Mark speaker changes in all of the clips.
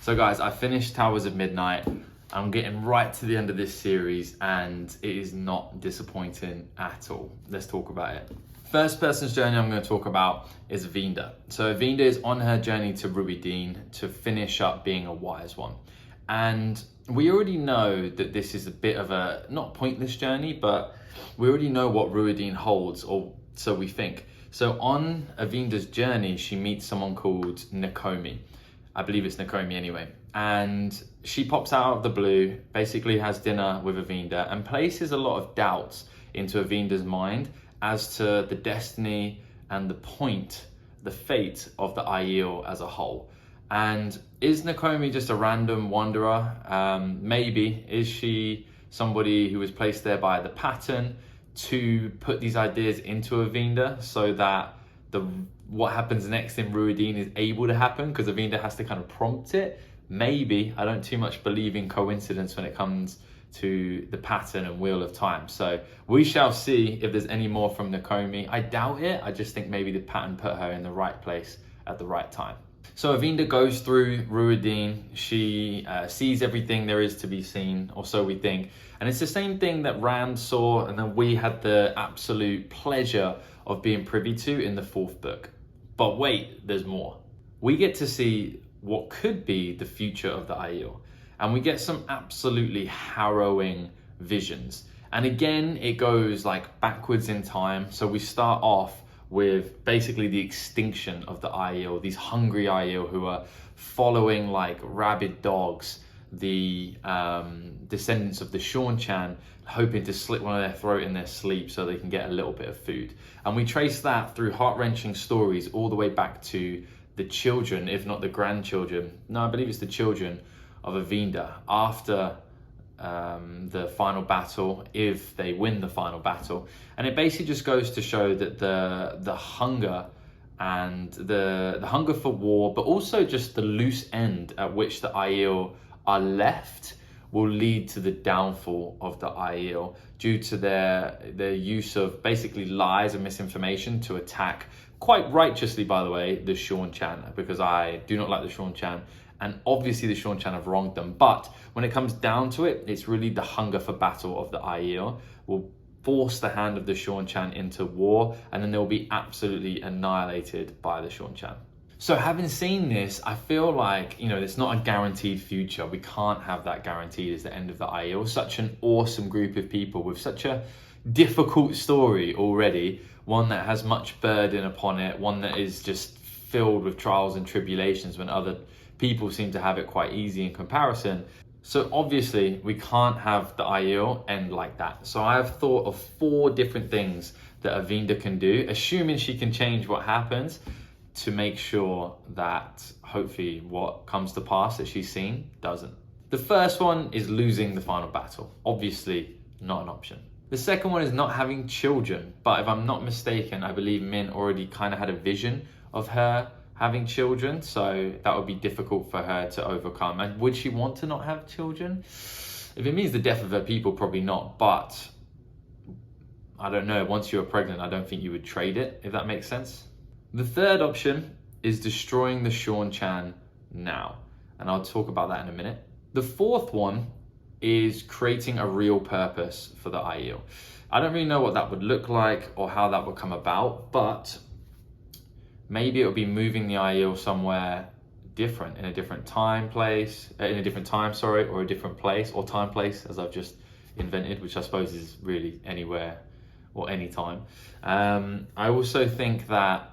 Speaker 1: So guys, I finished Towers of Midnight. I'm getting right to the end of this series and it is not disappointing at all. Let's talk about it. First person's journey I'm going to talk about is Vinda. So Vinda is on her journey to Rhuidean to finish up being a wise one. And we already know that this is a bit of a, not pointless journey, but we already know what Rhuidean holds, or so we think. So on Vinda's journey, she meets someone called Nakomi. I believe it's Nakomi anyway. And she pops out of the blue, basically has dinner with Vinda and places a lot of doubts into Vinda's mind as to the destiny and the point, the fate of the Aiel as a whole. And is Nakomi just a random wanderer? Maybe. Is she somebody who was placed there by the pattern to put these ideas into Vinda so that what happens next in Rhuidean is able to happen, because Vinda has to kind of prompt it? Maybe. I don't too much believe in coincidence when it comes to the pattern and wheel of time. So we shall see if there's any more from Nakomi. I doubt it. I just think maybe the pattern put her in the right place at the right time. So Vinda goes through Rhuidean. She sees everything there is to be seen, or so we think. And it's the same thing that Rand saw and that we had the absolute pleasure of being privy to in the fourth book. But wait, there's more. We get to see what could be the future of the Aiel. And we get some absolutely harrowing visions. And again, it goes like backwards in time. So we start off with basically the extinction of the Aiel, these hungry Aiel who are following like rabid dogs, the descendants of the Seanchan, hoping to slit one of their throat in their sleep so they can get a little bit of food. And we trace that through heart-wrenching stories all the way back to the children, if not the grandchildren. No, I believe it's the children of Vinda after the final battle, if they win the final battle. And it basically just goes to show that the hunger and the hunger for war, but also just the loose end at which the Aiel are left, will lead to the downfall of the Aiel due to their use of basically lies and misinformation to attack, quite righteously by the way, the Seanchan, because I do not like the Seanchan. And obviously the Seanchan have wronged them. But when it comes down to it, it's really the hunger for battle of the Aiel will force the hand of the Seanchan into war, and then they'll be absolutely annihilated by the Seanchan. So having seen this, I feel like, it's not a guaranteed future. We can't have that guaranteed as the end of the Aiel. Such an awesome group of people with such a difficult story already, one that has much burden upon it, one that is just filled with trials and tribulations when other people seem to have it quite easy in comparison. So obviously we can't have the Aiel end like that. So I have thought of 4 different things that Vinda can do, assuming she can change what happens, to make sure that hopefully what comes to pass that she's seen doesn't. The first one is losing the final battle. Obviously not an option. The second one is not having children, but if I'm not mistaken, I believe Min already kind of had a vision of her having children, so that would be difficult for her to overcome. And would she want to not have children? If it means the death of her people, probably not, but I don't know. Once you're pregnant, I don't think you would trade it, if that makes sense. The third option is destroying the Seanchan now, and I'll talk about that in a minute. The fourth one is creating a real purpose for the Aiel. I don't really know what that would look like or how that would come about, but maybe it would be moving the Aiel somewhere different, in a different time, or a different place, or time place, as I've just invented, which I suppose is really anywhere or any time. I also think that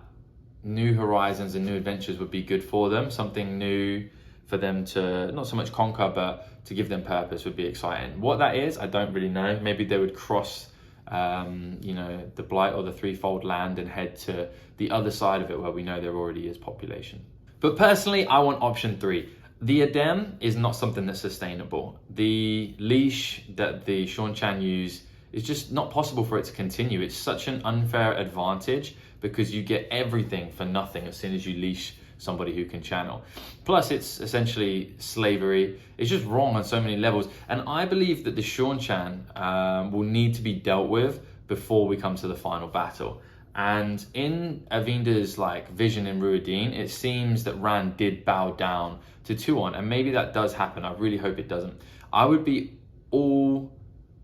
Speaker 1: new horizons and new adventures would be good for them. Something new for them to not so much conquer, but to give them purpose would be exciting. What that is, I don't really know. Maybe they would cross the Blight or the Threefold Land and head to the other side of it where we know there already is population. But personally, I want option 3. The Adem is not something that's sustainable. The leash that the Seanchan use is just not possible for it to continue. It's such an unfair advantage because you get everything for nothing as soon as you leash somebody who can channel. Plus, it's essentially slavery. It's just wrong on so many levels. And I believe that the Seanchan will need to be dealt with before we come to the final battle. And in Avinda's like vision in Rhuidean, it seems that Rand did bow down to Tuon, and maybe that does happen. I really hope it doesn't. I would be all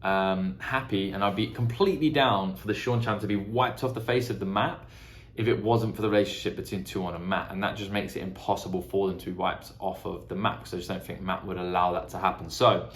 Speaker 1: happy, and I'd be completely down for the Seanchan to be wiped off the face of the map if it wasn't for the relationship between Tuon and Mat, and that just makes it impossible for them to be wiped off of the map, because I just don't think Mat would allow that to happen. So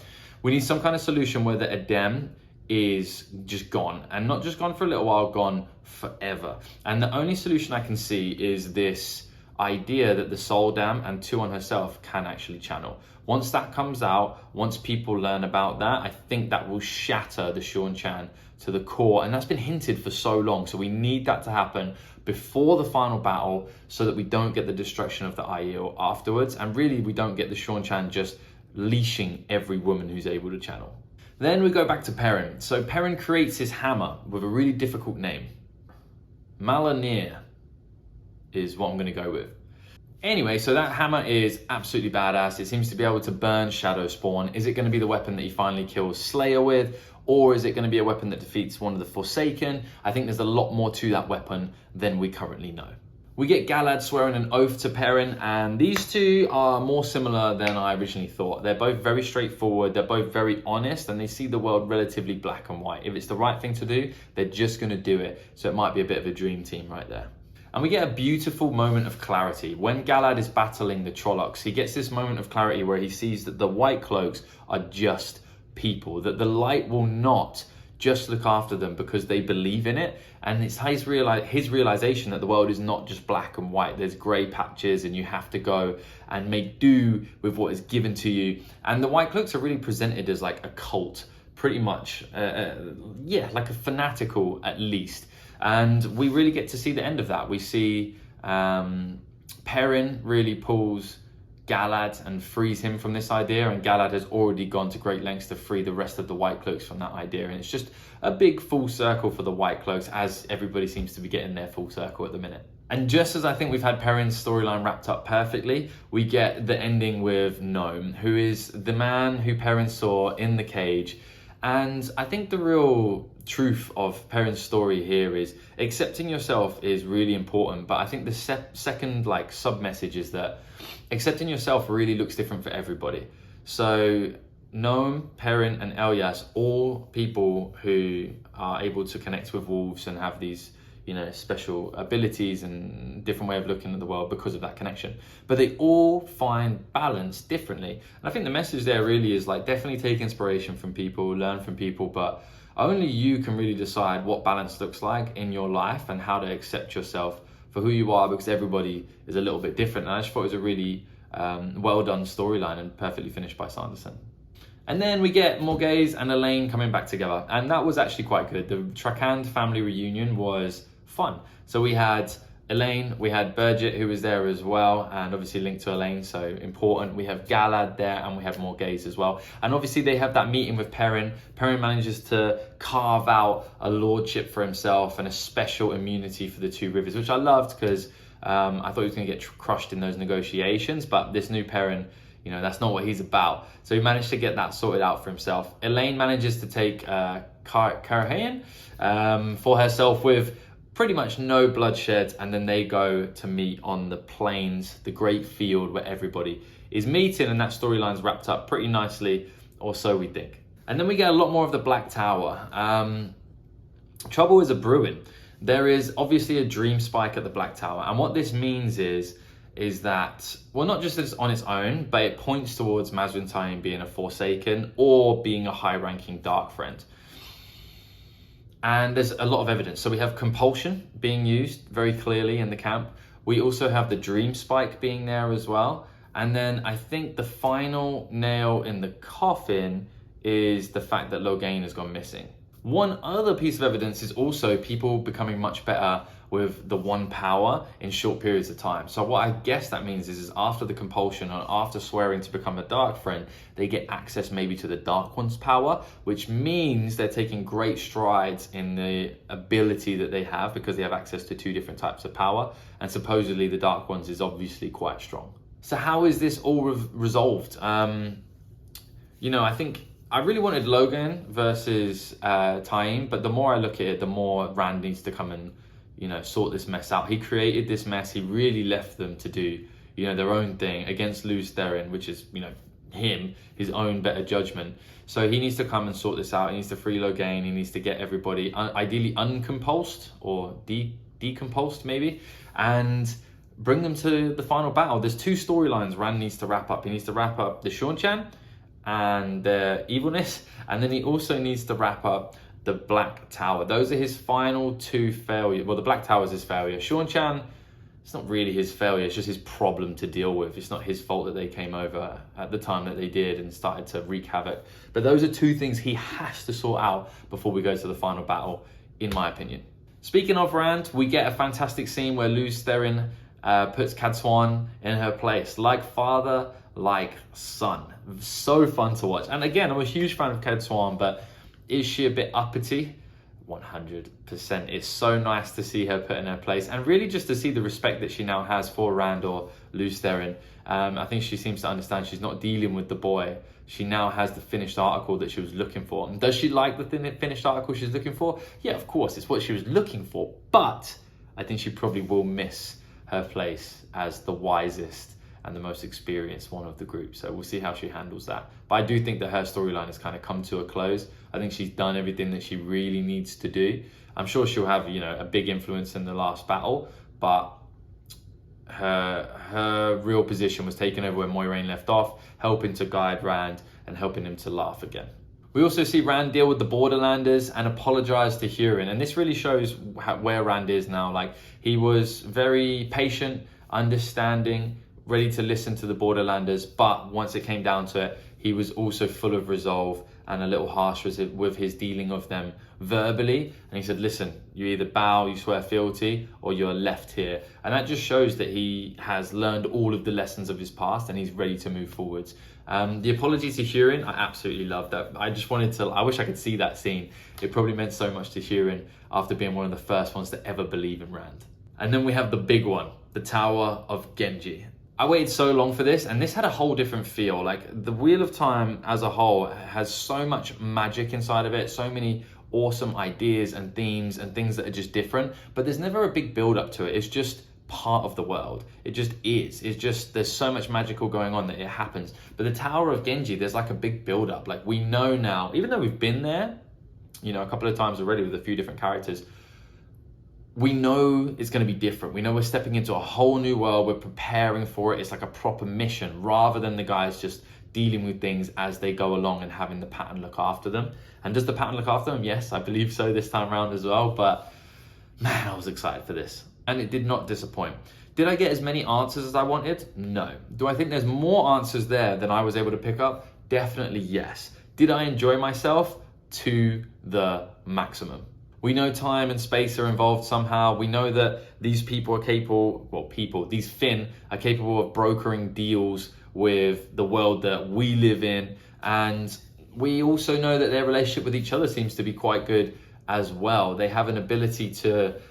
Speaker 1: we need some kind of solution where the Edem is just gone, and not just gone for a little while, gone forever. And the only solution I can see is this idea that the Soul Dam and Tuon herself can actually channel. Once that comes out, once people learn about that, I think that will shatter the Seanchan to the core, and that's been hinted for so long. So we need that to happen before the final battle, so that we don't get the destruction of the Aiel afterwards, and really we don't get the Seanchan just leashing every woman who's able to channel. Then we go back to Perrin. So Perrin creates his hammer with a really difficult name. Malanir is what I'm going to go with. Anyway, so that hammer is absolutely badass. It seems to be able to burn Shadow Spawn. Is it going to be the weapon that he finally kills Slayer with? Or is it going to be a weapon that defeats one of the Forsaken? I think there's a lot more to that weapon than we currently know. We get Galad swearing an oath to Perrin, and these two are more similar than I originally thought. They're both very straightforward, they're both very honest, and they see the world relatively black and white. If it's the right thing to do, they're just going to do it. So it might be a bit of a dream team right there. And we get a beautiful moment of clarity. When Galad is battling the Trollocs, he gets this moment of clarity where he sees that the White Cloaks are just people, that the light will not just look after them because they believe in it. And it's his realization that the world is not just black and white. There's grey patches, and you have to go and make do with what is given to you. And the White Cloaks are really presented as like a cult, pretty much. Yeah, like a fanatical at least. And we really get to see the end of that. We see Perrin really pulls Galad and frees him from this idea, and Galad has already gone to great lengths to free the rest of the White Cloaks from that idea. And it's just a big full circle for the White Cloaks, as everybody seems to be getting their full circle at the minute. And just as I think we've had Perrin's storyline wrapped up perfectly, we get the ending with Gnome, who is the man who Perrin saw in the cage. And I think the real truth of Perrin's story here is accepting yourself is really important. But I think the second like sub message is that accepting yourself really looks different for everybody. So Gnome, Perrin, and Elyas, all people who are able to connect with wolves and have these, you know, special abilities and different way of looking at the world because of that connection. But they all find balance differently. And I think the message there really is like, definitely take inspiration from people, learn from people, but only you can really decide what balance looks like in your life and how to accept yourself for who you are, because everybody is a little bit different. And I just thought it was a really well done storyline and perfectly finished by Sanderson. And then we get Morgaze and Elayne coming back together, and that was actually quite good. The Trakand family reunion was fun. So we had Elayne, we had Burgett, who was there as well, and obviously linked to Elayne, so important. We have Galad there, and we have Morgaze as well. And obviously they have that meeting with Perrin. Perrin manages to carve out a lordship for himself and a special immunity for the Two Rivers, which I loved, because I thought he was going to get crushed in those negotiations, but this new Perrin, you know, that's not what he's about. So he managed to get that sorted out for himself. Elayne manages to take Carhaen for herself with pretty much no bloodshed, and then they go to meet on the plains, the great field where everybody is meeting, and that storyline's wrapped up pretty nicely, or so we think. And then we get a lot more of the Black Tower. Trouble is a brewing. There is obviously a dream spike at the Black Tower, and what this means is that, well, not just that it's on its own, but it points towards Mazrin Taim being a Forsaken or being a high-ranking Dark Friend. And there's a lot of evidence. So we have compulsion being used very clearly in the camp. We also have the dream spike being there as well. And then I think the final nail in the coffin is the fact that Logain has gone missing. One other piece of evidence is also people becoming much better with the one power in short periods of time. So what I guess that means is after the compulsion or after swearing to become a Dark Friend, they get access maybe to the Dark One's power, which means they're taking great strides in the ability that they have, because they have access to two different types of power. And supposedly the Dark One's is obviously quite strong. So how is this all resolved? You know, I think I really wanted Logan versus Taim, but the more I look at it, the more Rand needs to come and sort this mess out. He created this mess. He really left them to do, their own thing against Verin, which is, his own better judgment. So he needs to come and sort this out. He needs to free Morgaze. He needs to get everybody ideally uncompulsed or decompulsed maybe, and bring them to the final battle. There's 2 storylines Rand needs to wrap up. He needs to wrap up the Seanchan and their evilness, and then he also needs to wrap up the Black Tower. Those are his final 2 failures. Well, the Black Tower is his failure. Seanchan, it's not really his failure, it's just his problem to deal with. It's not his fault that they came over at the time that they did and started to wreak havoc. But those are 2 things he has to sort out before we go to the final battle, in my opinion. Speaking of Rand, we get a fantastic scene where Verin puts Cadsuan in her place. Like father, like son. So fun to watch. And again, I'm a huge fan of Cadsuan, but is she a bit uppity? 100%. It's so nice to see her put in her place, and really just to see the respect that she now has for Rand or Verin. I think she seems to understand she's not dealing with the boy. She now has the finished article that she was looking for. And does she like the finished article she's looking for? Yeah, of course, it's what she was looking for. But I think she probably will miss her place as the wisest and the most experienced one of the group. So we'll see how she handles that. But I do think that her storyline has kind of come to a close. I think she's done everything that she really needs to do. I'm sure she'll have, a big influence in the last battle, but her real position was taken over where Moiraine left off, helping to guide Rand and helping him to laugh again. We also see Rand deal with the Borderlanders and apologize to Hurin. And this really shows where Rand is now. Like, he was very patient, understanding, ready to listen to the Borderlanders, but once it came down to it, he was also full of resolve and a little harsh with his dealing of them verbally. And he said, listen, you either bow, you swear fealty, or you're left here. And that just shows that he has learned all of the lessons of his past and he's ready to move forwards. The apology to Hurin, I absolutely loved that. I wish I could see that scene. It probably meant so much to Hurin after being one of the first ones to ever believe in Rand. And then we have the big one, the Tower of Genji. I waited so long for this, and this had a whole different feel. Like, the Wheel of Time as a whole has so much magic inside of it, so many awesome ideas and themes and things that are just different, but there's never a big build up to it. It's just part of the world. It just is. It's just, there's so much magical going on that it happens. But the Tower of Genji, there's like a big build up. Like, we know now, even though we've been there, a couple of times already with a few different characters, we know it's going to be different. We know we're stepping into a whole new world. We're preparing for it. It's like a proper mission rather than the guys just dealing with things as they go along and having the pattern look after them. And does the pattern look after them? Yes, I believe so this time around as well. But man, I was excited for this. And it did not disappoint. Did I get as many answers as I wanted? No. Do I think there's more answers there than I was able to pick up? Definitely yes. Did I enjoy myself? To the maximum. We know time and space are involved somehow. We know that these people are capable, these Finn are capable of brokering deals with the world that we live in. And we also know that their relationship with each other seems to be quite good as well. They have an ability to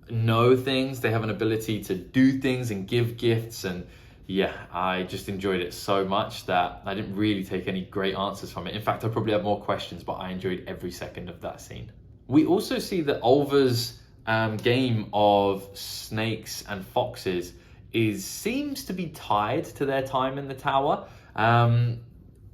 Speaker 1: know things. They have an ability to do things and give gifts. And yeah, I just enjoyed it so much that I didn't really take any great answers from it. In fact, I probably have more questions, but I enjoyed every second of that scene. We also see that Olva's game of snakes and foxes seems to be tied to their time in the tower.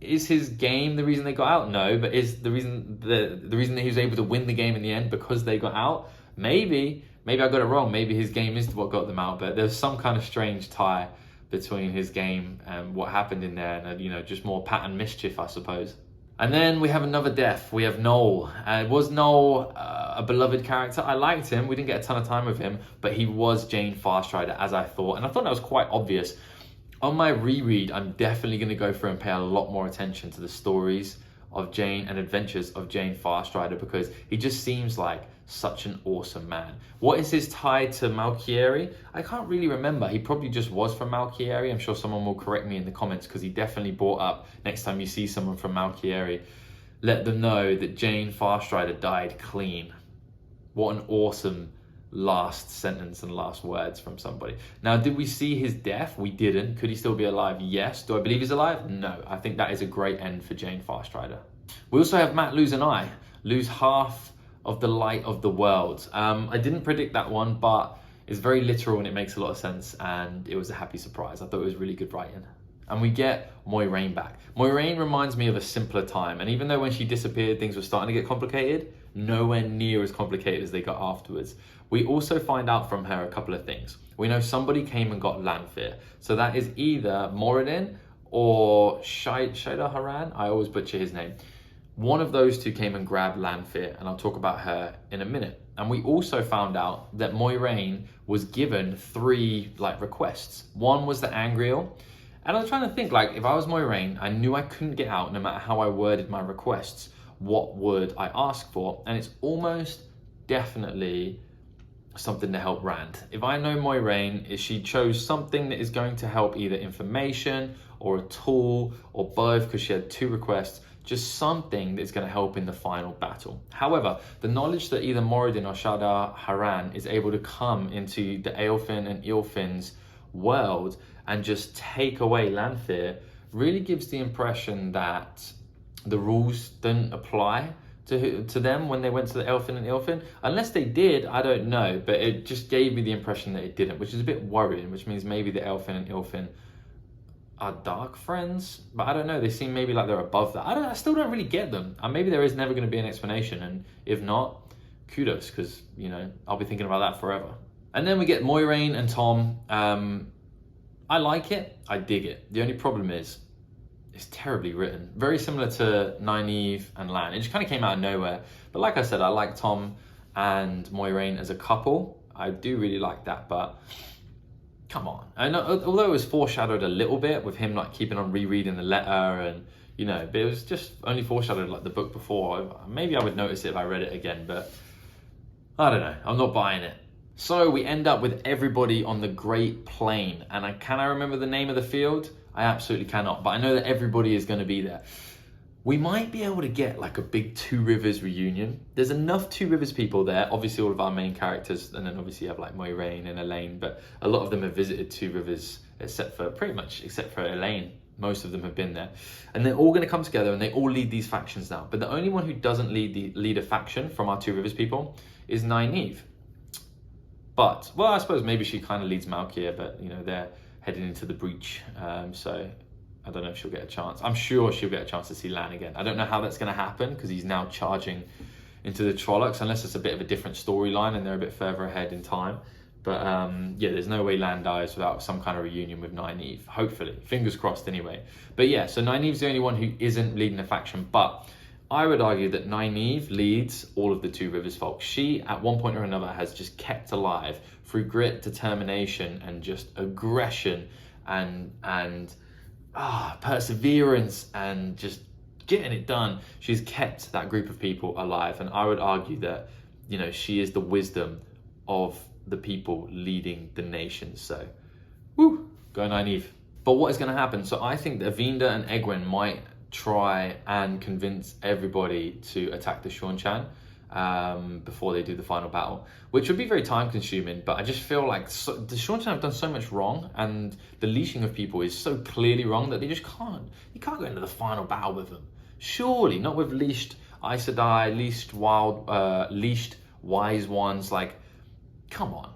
Speaker 1: Is his game the reason they got out? No, but is the reason the reason that he was able to win the game in the end because they got out? Maybe I got it wrong. Maybe his game is what got them out, but there's some kind of strange tie between his game and what happened in there, and just more pattern mischief, I suppose. And then we have another death. We have Noel. Was Noel a beloved character? I liked him. We didn't get a ton of time with him, but he was Jane Farstrider, as I thought. And I thought that was quite obvious. On my reread, I'm definitely going to go through and pay a lot more attention to the stories of Jane and adventures of Jane Farstrider, because he just seems like such an awesome man. What is his tie to Malchieri? I can't really remember. He probably just was from Malchieri. I'm sure someone will correct me in the comments, because he definitely brought up, next time you see someone from Malchieri, let them know that Jane Farstrider died clean. What an awesome last sentence and last words from somebody. Now, did we see his death? We didn't. Could he still be alive? Yes. Do I believe he's alive? No. I think that is a great end for Jane Farstrider. We also have Matt lose an eye, lose half of the light of the world. I didn't predict that one, but it's very literal and it makes a lot of sense, and it was a happy surprise. I thought it was really good writing. And we get Moiraine back. Moiraine reminds me of a simpler time, and even though when she disappeared things were starting to get complicated, nowhere near as complicated as they got afterwards. We also find out from her a couple of things. We know somebody came and got Lanfear, so that is either Moradin or Shaida Haran. I always butcher his name. One of those two came and grabbed Lanfear, and I'll talk about her in a minute. And we also found out that Moiraine was given 3 requests. One was the Angreal, and I was trying to think, if I was Moiraine, I knew I couldn't get out no matter how I worded my requests. What would I ask for? And it's almost definitely something to help Rand. If I know Moiraine, if she chose something that is going to help either information or a tool or both, because she had 2 requests, just something that's going to help in the final battle. However, the knowledge that either Moradin or Shaida Haran is able to come into the Eowyn and Eowyn's world and just take away Lanfear really gives the impression that the rules didn't apply to them when they went to the Eowyn and Eowyn. Unless they did, I don't know, but it just gave me the impression that it didn't, which is a bit worrying, which means maybe the Eowyn and Eowyn are dark friends, but I don't know, they seem maybe like they're above that. I still don't really get them, and maybe there is never going to be an explanation, and if not, kudos, because I'll be thinking about that forever. And then we get Moiraine and Tom. I like it, I dig it. The only problem is it's terribly written, very similar to Nynaeve and Lan. It just kind of came out of nowhere, but like I said, I like Tom and Moiraine as a couple. I do really like that, but come on. And although it was foreshadowed a little bit with him keeping on rereading the letter, and but it was just only foreshadowed the book before. Maybe I would notice it if I read it again, but I don't know, I'm not buying it. So we end up with everybody on the Great Plain, and can I remember the name of the field? I absolutely cannot, but I know that everybody is going to be there. We might be able to get a big Two Rivers reunion. There's enough Two Rivers people there. Obviously all of our main characters, and then obviously you have Moiraine and Elayne, but a lot of them have visited Two Rivers except for Elayne. Most of them have been there. And they're all going to come together and they all lead these factions now. But the only one who doesn't lead a faction from our Two Rivers people is Nynaeve. But, well, I suppose maybe she kind of leads Malkia, but they're heading into the breach, so I don't know if she'll get a chance. I'm sure she'll get a chance to see Lan again. I don't know how that's going to happen because he's now charging into the Trollocs, unless it's a bit of a different storyline and they're a bit further ahead in time. But yeah, there's no way Lan dies without some kind of reunion with Nynaeve, hopefully. Fingers crossed anyway. But yeah, so Nynaeve's the only one who isn't leading a faction, but I would argue that Nynaeve leads all of the Two Rivers folk. She, at one point or another, has just kept alive through grit, determination, and just aggression and perseverance and just getting it done. She's kept that group of people alive, and I would argue that she is the wisdom of the people leading the nation. So, woo, go Nynaeve. But what is going to happen? So I think that Avinda and Egwene might try and convince everybody to attack the Seanchan before they do the final battle, which would be very time consuming, but I just feel like the Seanchan have done so much wrong, and the leashing of people is so clearly wrong that they just can't go into the final battle with them. Surely not with leashed Aes Sedai, leashed wise ones. Come on.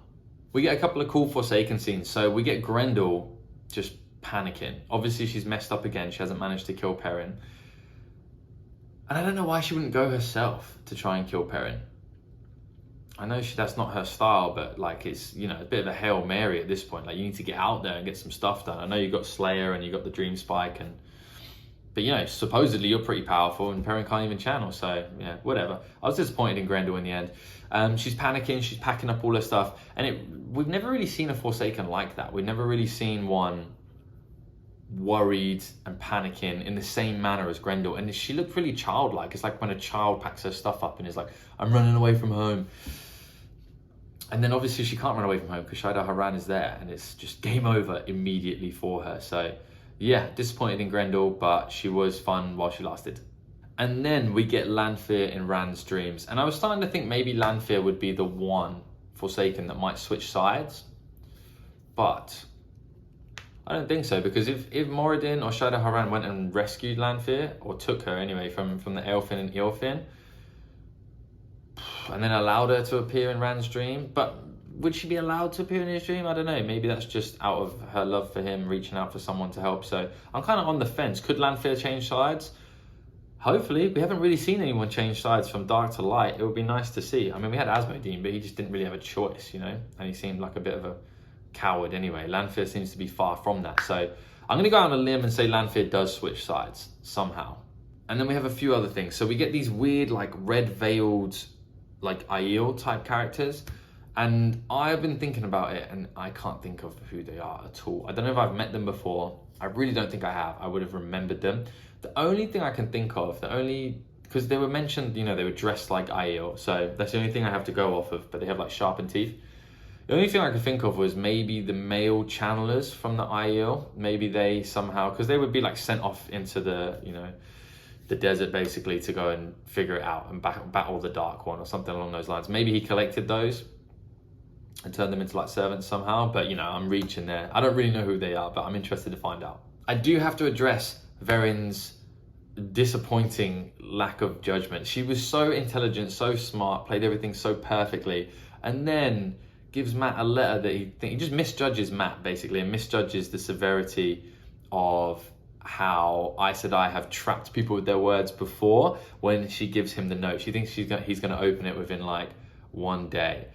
Speaker 1: We get a couple of cool Forsaken scenes. So we get Grendel just panicking. Obviously she's messed up again. She hasn't managed to kill Perrin. And I don't know why she wouldn't go herself to try and kill Perrin. I know that's not her style, but it's a bit of a Hail Mary at this point. You need to get out there and get some stuff done. I know you got Slayer and you got the Dream Spike, but supposedly you're pretty powerful and Perrin can't even channel, so yeah, whatever. I was disappointed in Grendel in the end. She's panicking, she's packing up all her stuff, and we've never really seen a Forsaken like that. We've never really seen one worried and panicking in the same manner as Grendel, and she looked really childlike. It's like when a child packs her stuff up and is like, I'm running away from home. And then obviously she can't run away from home because Shaida Haran is there, and it's just game over immediately for her. So yeah, disappointed in Grendel, but she was fun while she lasted. And then we get Lanfear in Rand's dreams, and I was starting to think maybe Lanfear would be the one Forsaken that might switch sides, but I don't think so, because if Moradin or Shaida Haran went and rescued Lanfear, or took her anyway from the Eowyn and Eowyn, and then allowed her to appear in Rand's dream. But would she be allowed to appear in his dream? I don't know. Maybe that's just out of her love for him, reaching out for someone to help. So I'm kind of on the fence. Could Lanfear change sides? Hopefully. We haven't really seen anyone change sides from dark to light. It would be nice to see. I mean, we had Asmodine, but he just didn't really have a choice, you know? And he seemed like a bit of a coward anyway. Lanfear seems to be far from that. So I'm going to go out on a limb and say Lanfear does switch sides somehow. And then we have a few other things. So we get these weird, like, red-veiled, like, Aiel type characters. And I've been thinking about it, and I can't think of who they are at all. I don't know if I've met them before. I really don't think I have. I would have remembered them. The only thing I can think of, because they were mentioned, you know, they were dressed like Aiel. So that's the only thing I have to go off of, but they have, like, sharpened teeth. The only thing I could think of was maybe the male channelers from the Aiel. Maybe they somehow, because they would be, like, sent off into the, you know, the desert basically to go and figure it out and battle the Dark One or something along those lines. Maybe he collected those and turned them into, like, servants somehow. But, you know, I'm reaching there. I don't really know who they are, but I'm interested to find out. I do have to address Verin's disappointing lack of judgment. She was so intelligent, so smart, played everything so perfectly, and then gives Matt a letter that he just misjudges Matt, basically, and misjudges the severity of how Aes Sedai have trapped people with their words before when she gives him the note. She thinks he's going to open it within, like, one day.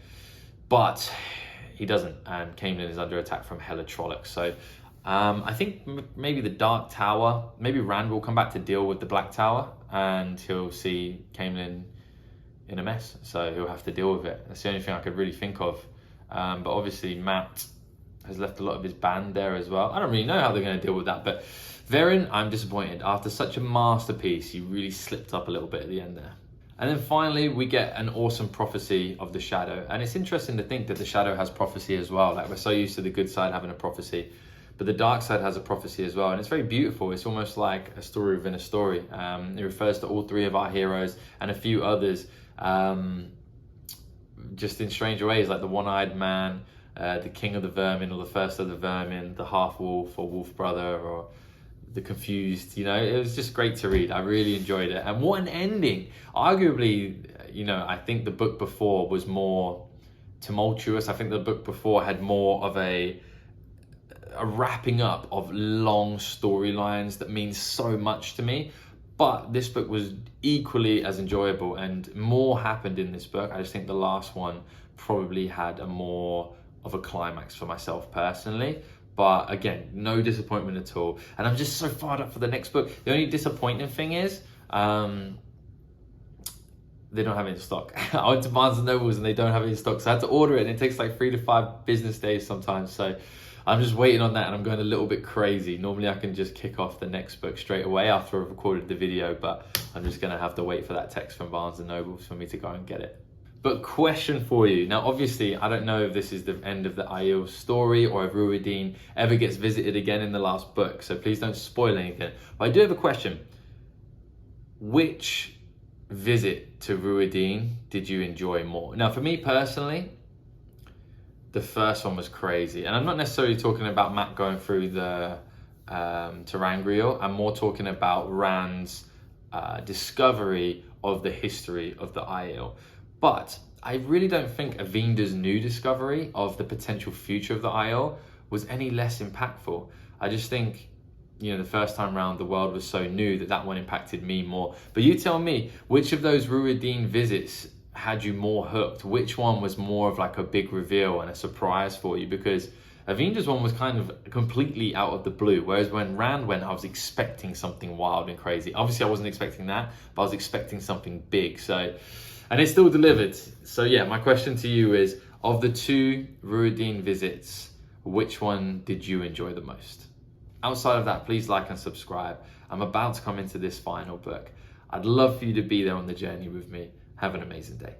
Speaker 1: But he doesn't, and Caemlyn is under attack from Hela Trollocs. So I think maybe the Dark Tower, maybe Rand will come back to deal with the Black Tower, and he'll see Caemlyn in a mess. So he'll have to deal with it. That's the only thing I could really think of. But obviously Matt has left a lot of his band there as well. I don't really know how they're going to deal with that. But Verin, I'm disappointed. After such a masterpiece, he really slipped up a little bit at the end there. And then finally, we get an awesome prophecy of the Shadow. And it's interesting to think that the Shadow has prophecy as well. Like, we're so used to the good side having a prophecy, but the dark side has a prophecy as well. And it's very beautiful. It's almost like a story within a story. It refers to all three of our heroes and a few others, just in strange ways, like the one-eyed man, the king of the vermin, or the first of the vermin, the half-wolf or wolf brother, or the confused, you know. It was just great to read. I really enjoyed it. And what an ending. Arguably, you know, I think the book before was more tumultuous. I think the book before had more of a wrapping up of long storylines that means so much to me. But this book was equally as enjoyable, and more happened in this book. I just think the last one probably had a more of a climax for myself personally. But again, no disappointment at all. And I'm just so fired up for the next book. The only disappointing thing is they don't have it in stock. I went to Barnes & Nobles and they don't have it in stock. So I had to order it, and it takes like 3 to 5 business days sometimes. So I'm just waiting on that, and I'm going a little bit crazy. Normally I can just kick off the next book straight away after I've recorded the video, but I'm just going to have to wait for that text from Barnes & Nobles for me to go and get it. But question for you. Now, obviously, I don't know if this is the end of the Aiel story or if Rhuidean ever gets visited again in the last book, so please don't spoil anything. But I do have a question. Which visit to Rhuidean did you enjoy more? Now, for me personally, the first one was crazy. And I'm not necessarily talking about Matt going through the Terangrial. I'm more talking about Rand's discovery of the history of the Aiel. But I really don't think Avinda's new discovery of the potential future of the Aiel was any less impactful. I just think, you know, the first time round the world was so new that one impacted me more. But you tell me, which of those Rhuidean visits had you more hooked? Which one was more of like a big reveal and a surprise for you? Because Avinda's one was kind of completely out of the blue, whereas when Rand went, I was expecting something wild and crazy. Obviously, I wasn't expecting that, but I was expecting something big. So, and it still delivered. So yeah, my question to you is, of the 2 Rhuidean visits, which one did you enjoy the most? Outside of that, please like and subscribe. I'm about to come into this final book. I'd love for you to be there on the journey with me. Have an amazing day.